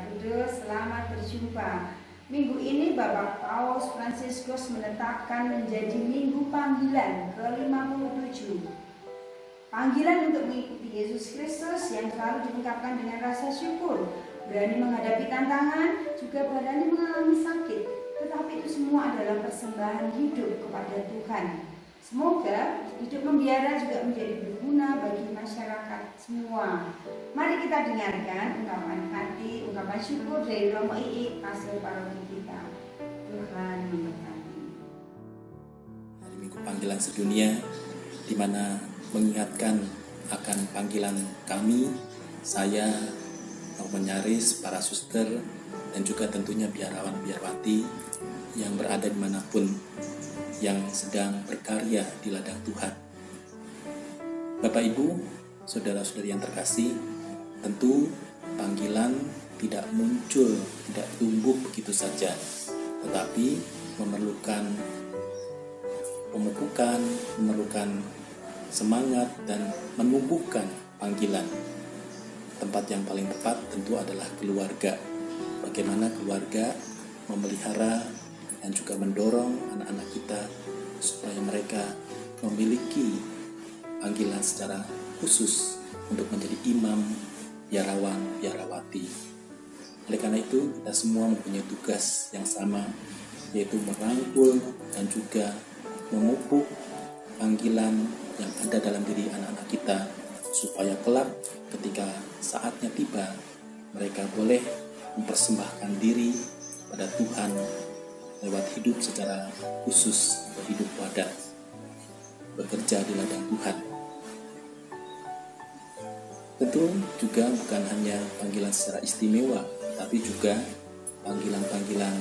Kudus, selamat berjumpa. Minggu ini Bapak Paus Fransiskus menetapkan menjadi Minggu Panggilan ke-57. Panggilan untuk mengikuti Yesus Kristus yang selalu dilengkapkan dengan rasa syukur, berani menghadapi tantangan, juga berani mengalami sakit. Tetapi itu semua adalah persembahan hidup kepada Tuhan. Semoga hidup membiara juga menjadi berguna bagi masyarakat semua. Mari kita dengarkan ungkapan hati, ungkapan syukur dari Romo II, pastor paroki kita. Tuhan memberkati. Hari Minggu Panggilan Sedunia, di mana mengingatkan akan panggilan kami, saya, Romo Nyaris, para suster, dan juga tentunya biarawan-biarawati yang berada dimanapun yang sedang berkarya di ladang Tuhan. Bapak Ibu, saudara-saudari yang terkasih, tentu panggilan tidak muncul, tidak tumbuh begitu saja, tetapi memerlukan pemupukan, memerlukan semangat dan menumbuhkan panggilan. Tempat yang paling tepat tentu adalah keluarga. Bagaimana keluarga memelihara dan juga mendorong anak-anak kita supaya mereka memiliki panggilan secara khusus untuk menjadi imam, biarawan, biarawati. Oleh karena itu, kita semua mempunyai tugas yang sama, yaitu merangkul dan juga memupuk panggilan yang ada dalam diri anak-anak kita, supaya kelak ketika saatnya tiba, mereka boleh mempersembahkan diri pada Tuhan lewat hidup secara khusus atau hidup wadah, bekerja di ladang Tuhan. Tentu juga bukan hanya panggilan secara istimewa, tapi juga panggilan-panggilan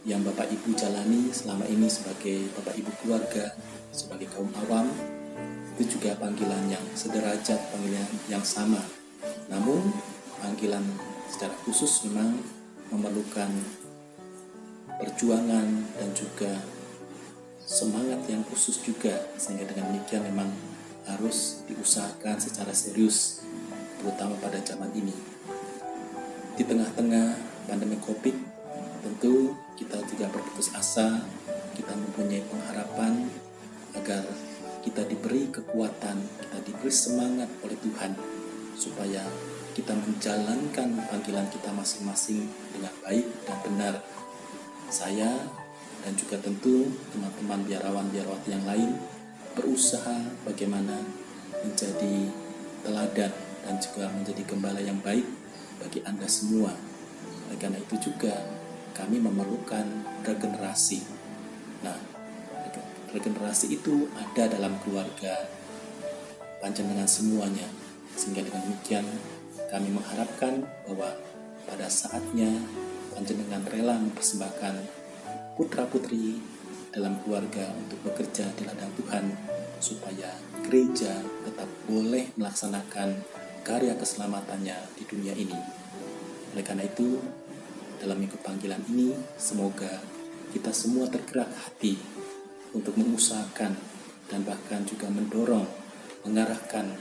yang Bapak Ibu jalani selama ini sebagai Bapak Ibu keluarga, sebagai kaum awam, itu juga panggilan yang sederajat, panggilan yang sama. Namun panggilan secara khusus memang memerlukan perjuangan dan juga semangat yang khusus juga, sehingga dengan demikian memang harus diusahakan secara serius, terutama pada zaman ini. Di tengah-tengah pandemi COVID, tentu kita juga berputus asa, kita mempunyai pengharapan agar kita diberi kekuatan, kita diberi semangat oleh Tuhan, supaya kita menjalankan panggilan kita masing-masing dengan baik dan benar. Saya dan juga tentu teman-teman biarawan-biarawati yang lain berusaha bagaimana menjadi teladan dan juga menjadi gembala yang baik bagi Anda semua. Oleh karena itu juga kami memerlukan regenerasi. Nah, regenerasi itu ada dalam keluarga panjenengan semuanya, sehingga dengan demikian kami mengharapkan bahwa pada saatnya panjenengan rela mempersembahkan putra-putri dalam keluarga untuk bekerja di ladang Tuhan, supaya gereja tetap boleh melaksanakan karya keselamatannya di dunia ini. Oleh karena itu, dalam minggu panggilan ini, semoga kita semua tergerak hati untuk mengusahakan dan bahkan juga mendorong, mengarahkan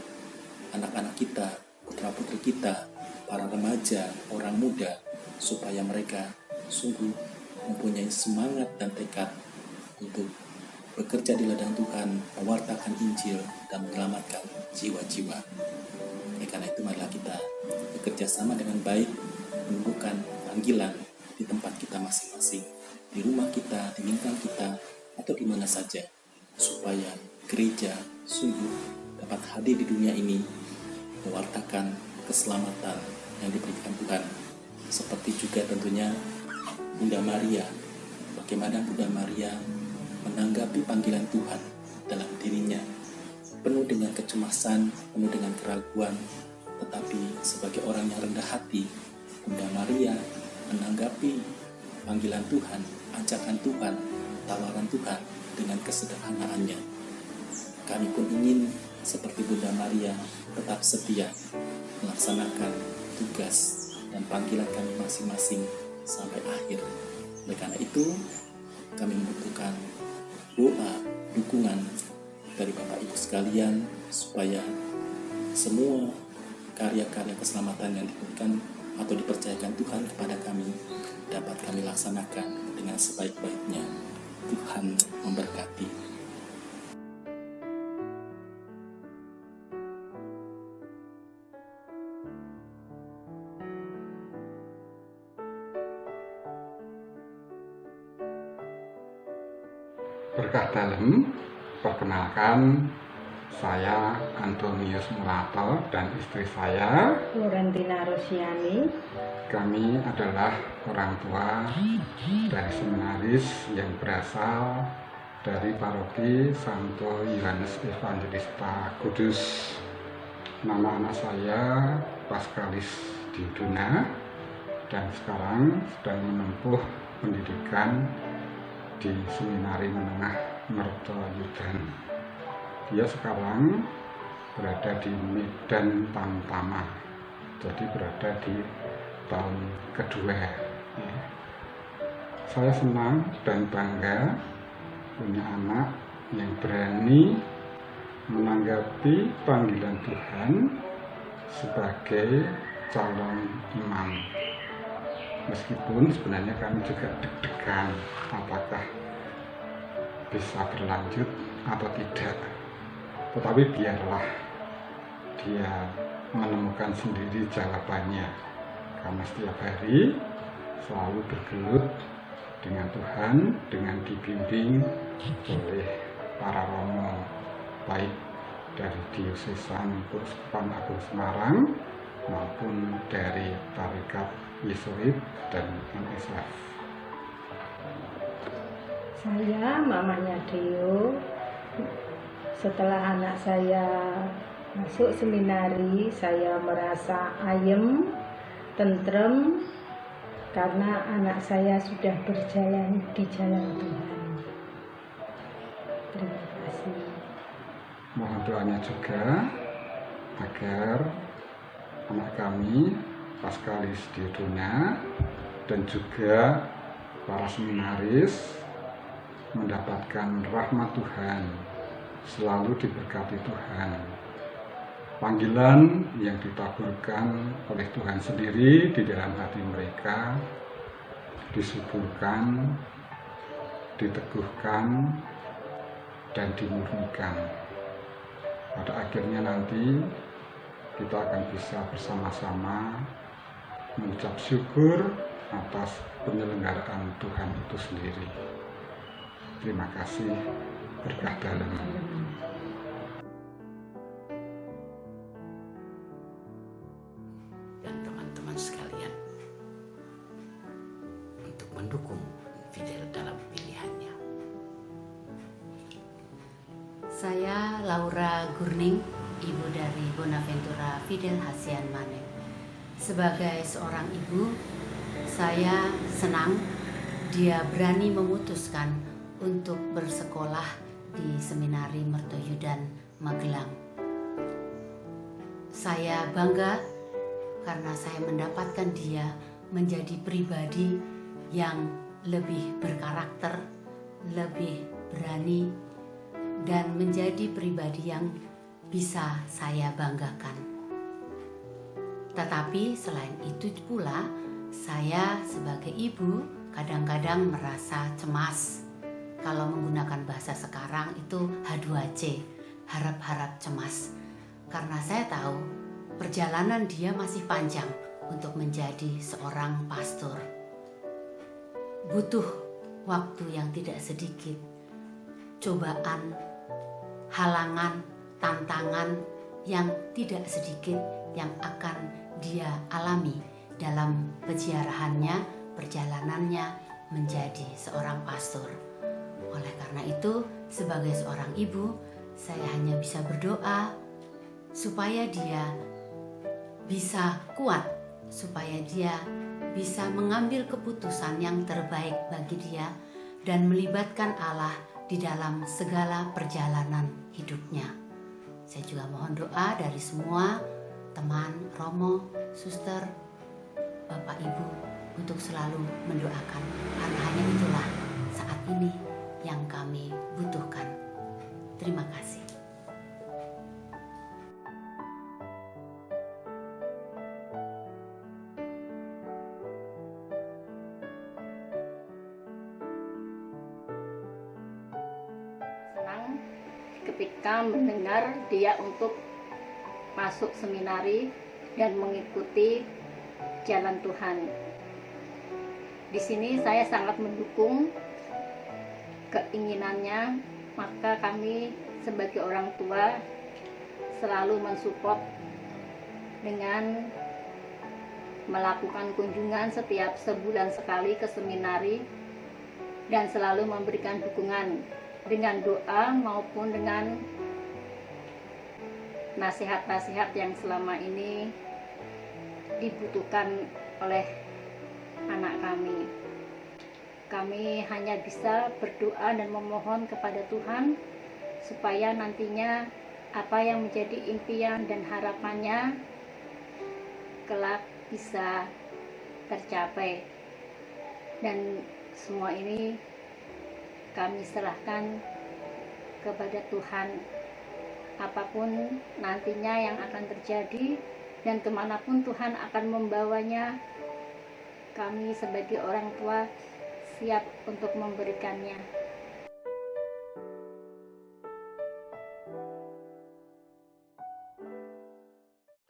anak-anak kita, putra-putri kita, para remaja, orang muda, supaya mereka sungguh mempunyai semangat dan tekad untuk bekerja di ladang Tuhan, mewartakan Injil dan menyelamatkan jiwa-jiwa. Oleh karena itu, marilah kita bekerja sama dengan baik, menumbuhkan panggilan di tempat kita masing-masing, di rumah kita, di lingkungan kita, atau di mana saja, supaya gereja sungguh dapat hadir di dunia ini, mewartakan keselamatan yang diberikan Tuhan. Seperti juga tentunya Bunda Maria, bagaimana Bunda Maria menanggapi panggilan Tuhan dalam dirinya, penuh dengan kecemasan, penuh dengan keraguan, tetapi sebagai orang yang rendah hati, Bunda Maria menanggapi panggilan Tuhan, ajakan Tuhan, tawaran Tuhan dengan kesederhanaannya. Kami pun ingin seperti Bunda Maria tetap setia melaksanakan tugas dan panggilan kami masing-masing sampai akhir. Oleh karena itu, kami membutuhkan doa, dukungan dari Bapak Ibu sekalian, supaya semua karya-karya keselamatan yang diberikan atau dipercayakan Tuhan kepada kami dapat kami laksanakan dengan sebaik-baiknya. Tuhan memberkati. Berkah dalam, perkenalkan saya Antonius Mulato dan istri saya Florentina Rosiani. Kami adalah orang tua dari seminaris yang berasal dari paroki Santo Yohanes Evangelista Kudus. Nama anak saya Paskalis Diuduna dan sekarang sedang menempuh pendidikan di Seminari Menengah Mertoyudan. Dia sekarang berada di Medan Tamtama, jadi berada di tahun kedua. Saya senang dan bangga punya anak yang berani menanggapi panggilan Tuhan sebagai calon imam. Meskipun sebenarnya kami juga deg-degan apakah bisa berlanjut atau tidak. Tetapi biarlah dia menemukan sendiri jawabannya. Karena setiap hari selalu bergelut dengan Tuhan, dengan dibimbing oleh para romo, baik dari Diosesan Keuskupan Agung Semarang maupun dari Tarekat Yesuit dan NSF. Saya mamanya Deo. Setelah anak saya masuk seminari, saya merasa ayem, tentrem, karena anak saya sudah berjalan di jalan Tuhan. Terima kasih. Mohon doanya juga agar anak kami Paskalis Diuduna dan juga para seminaris mendapatkan rahmat Tuhan, selalu diberkati Tuhan. Panggilan yang ditaburkan oleh Tuhan sendiri di dalam hati mereka disuburkan, diteguhkan, dan dimurnikan. Pada akhirnya nanti kita akan bisa bersama-sama mengucap syukur atas penyelenggaraan Tuhan itu sendiri. Terima kasih, berkah dalam. Dan teman-teman sekalian, untuk mendukung Fidel dalam pilihannya. Saya Laura Gurning, ibu dari Bonaventura Fidel Hasian Mane. Sebagai seorang ibu, saya senang dia berani memutuskan untuk bersekolah di Seminari Mertoyudan, Magelang. Saya bangga karena saya mendapatkan dia menjadi pribadi yang lebih berkarakter, lebih berani, dan menjadi pribadi yang bisa saya banggakan. Tetapi selain itu pula, saya sebagai ibu kadang-kadang merasa cemas. Kalau menggunakan bahasa sekarang itu H2C, harap-harap cemas. Karena saya tahu perjalanan dia masih panjang untuk menjadi seorang pastor. Butuh waktu yang tidak sedikit, cobaan, halangan, tantangan yang tidak sedikit yang akan dia alami dalam peziarahannya, perjalanannya menjadi seorang pastor. Oleh karena itu, sebagai seorang ibu, saya hanya bisa berdoa supaya dia bisa kuat, supaya dia bisa mengambil keputusan yang terbaik bagi dia dan melibatkan Allah di dalam segala perjalanan hidupnya. Saya juga mohon doa dari semua teman, romo, suster, bapak, ibu untuk selalu mendoakan, karena hanya itulah saat ini yang kami butuhkan. Terima kasih. ketika mendengar dia untuk masuk seminari dan mengikuti jalan Tuhan. Di sini saya sangat mendukung keinginannya, maka kami sebagai orang tua selalu mensupport dengan melakukan kunjungan setiap sebulan sekali ke seminari dan selalu memberikan dukungan dengan doa maupun dengan nasihat-nasihat yang selama ini dibutuhkan oleh anak kami. Kami hanya bisa berdoa dan memohon kepada Tuhan supaya nantinya apa yang menjadi impian dan harapannya kelak bisa tercapai. Dan semua ini kami serahkan kepada Tuhan. Apapun nantinya yang akan terjadi dan kemanapun Tuhan akan membawanya, kami sebagai orang tua siap untuk memberikannya.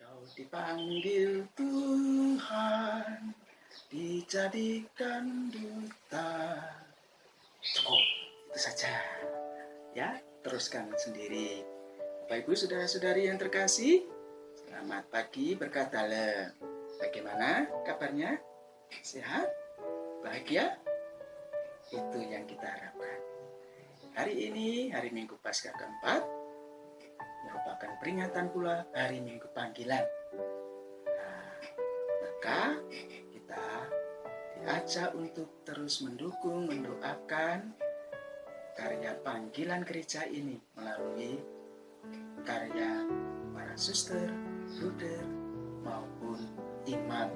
Kau dipanggil Tuhan, dijadikan duta. Cukup, itu saja. Ya, teruskan sendiri. Bapak Ibu, saudara-saudari yang terkasih, selamat pagi berkat Dalem. Bagaimana kabarnya? Sehat? Bahagia? Itu yang kita harapkan. Hari ini, hari Minggu Paskah keempat, merupakan peringatan pula hari Minggu Panggilan. Nah, maka kita diajak untuk terus mendukung, mendoakan karya panggilan gereja ini melalui karya para suster, bruder, maupun imam.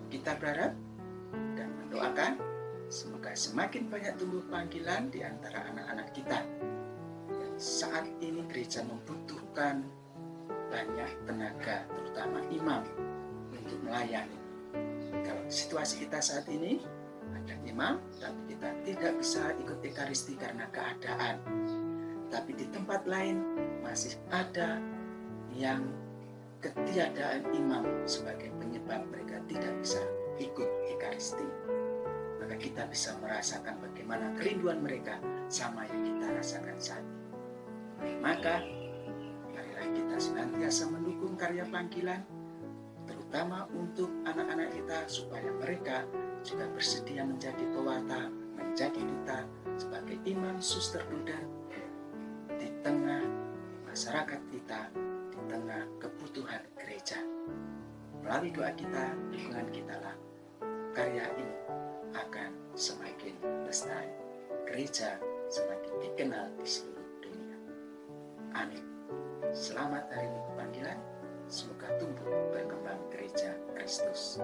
Kita berharap dan mendoakan semoga semakin banyak tumbuh panggilan di antara anak-anak kita. Dan saat ini gereja membutuhkan banyak tenaga, terutama imam, untuk melayani. Kalau situasi kita saat ini ada imam, tapi kita tidak bisa ikut ekaristi karena keadaan. Tapi di tempat lain masih ada yang ketiadaan imam sebagai penyebab mereka tidak bisa ikut ekaristi. Maka kita bisa merasakan bagaimana kerinduan mereka sama yang kita rasakan saat ini. Maka marilah kita senantiasa mendukung karya panggilan, terutama untuk anak-anak kita supaya mereka juga bersedia menjadi pewarta, menjadi duta sebagai imam, suster, bruder di tengah masyarakat kita, di tengah kebutuhan gereja. Melalui doa kita, dukungan kita lah, karya ini akan semakin lestari. Gereja semakin dikenal di seluruh dunia. Amin. Selamat hari Minggu Panggilan. Semoga tumbuh berkembang gereja Kristus.